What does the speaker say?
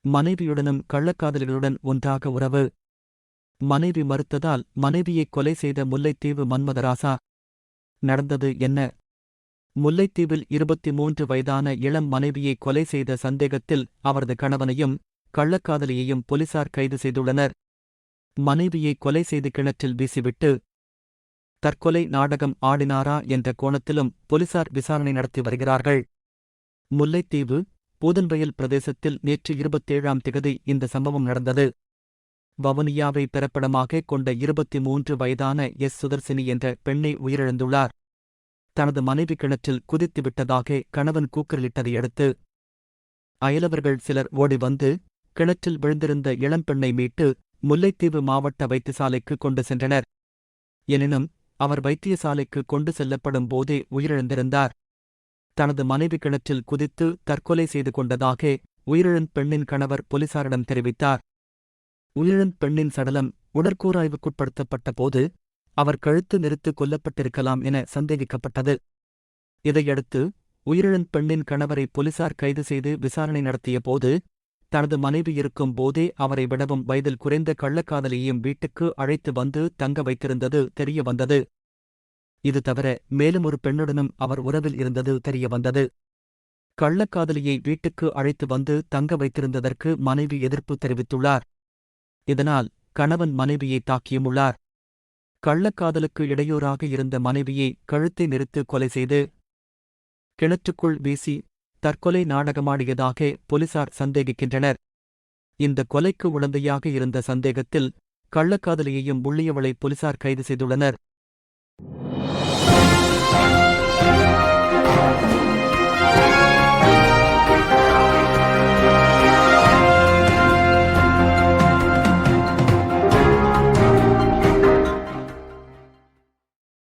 மனைவியுடனும் கள்ளக்காதலிகளுடன் ஒன்றாக உறவு. மனைவி மறுத்ததால் மனைவியை கொலை செய்த முல்லைத்தீவு மன்மதராசா. நடந்தது என்ன? முல்லைத்தீவில் 23 வயதான இளம் மனைவியை கொலை செய்த சந்தேகத்தில் அவரது கணவனையும் கள்ளக்காதலியையும் போலீசார் கைது செய்துள்ளனர். மனைவியை கொலை செய்து கிணற்றில் வீசிவிட்டு தற்கொலை நாடகம் ஆடினாரா என்ற கோணத்திலும் போலீசார் விசாரணை நடத்தி வருகிறார்கள். முல்லைத்தீவு பூதன்வயல் பிரதேசத்தில் நேற்று 27ஆம் திகதி இந்த சம்பவம் நடந்தது. வவுனியாவை பிறப்பிடமாக கொண்ட 23 வயதான சுதர்சினி என்ற பெண்ணை உயிரிழந்துள்ளார். தனது மனைவி கிணற்றில் குதித்துவிட்டதாக கணவன் கூக்குரலிட்டதை அடுத்து அயலவர்கள் சிலர் ஓடி வந்து கிணற்றில் விழுந்திருந்த இளம்பெண்ணை மீட்டு முல்லைத்தீவு மாவட்ட வைத்தியசாலைக்கு கொண்டு சென்றனர். எனினும் அவர் வைத்தியசாலைக்கு கொண்டு செல்லப்படும் போதே உயிரிழந்திருந்தார். தனது மனைவி கிணற்றில் குதித்து தற்கொலை செய்து கொண்டதாக உயிரிழந்த பெண்ணின் கணவர் போலீசாரிடம் தெரிவித்தார். உயிரிழந்த பெண்ணின் சடலம் உடற்கூறாய்வுக்குட்படுத்தப்பட்ட போது அவர் கழுத்து நெரித்து கொல்லப்பட்டிருக்கலாம் என சந்தேகிக்கப்பட்டது. இதையடுத்து உயிரிழந்த பெண்ணின் கணவரை போலீசார் கைது செய்து விசாரணை நடத்திய போது தனது மனைவி இருக்கும் போதே அவரை விடவும் வயதில் குறைந்த கள்ளக்காதலியையும் வீட்டுக்கு அழைத்து வந்து தங்க வைத்திருந்தது தெரியவந்தது. இது தவிர மேலும் ஒரு பெண்ணுடனும் அவர் உறவில் இருந்தது தெரியவந்தது. கள்ளக்காதலியை வீட்டுக்கு அழைத்து வந்து தங்க வைத்திருந்ததற்கு மனைவி எதிர்ப்பு தெரிவித்துள்ளார். இதனால் கணவன் மனைவியை தாக்கியுமுள்ளார். கள்ளக்காதலுக்கு இடையூறாக இருந்த மனைவியை கழுத்தை நெரித்து கொலை செய்து கிணற்றுக்குள் வீசி தற்கொலை நாடகமாடியதாக போலீசார் சந்தேகிக்கின்றனர். இந்த கொலைக்கு உடந்தையாக இருந்த சந்தேகத்தில் கள்ளக்காதலியையும் உள்ளியவளை போலீசார் கைது செய்துள்ளனர்.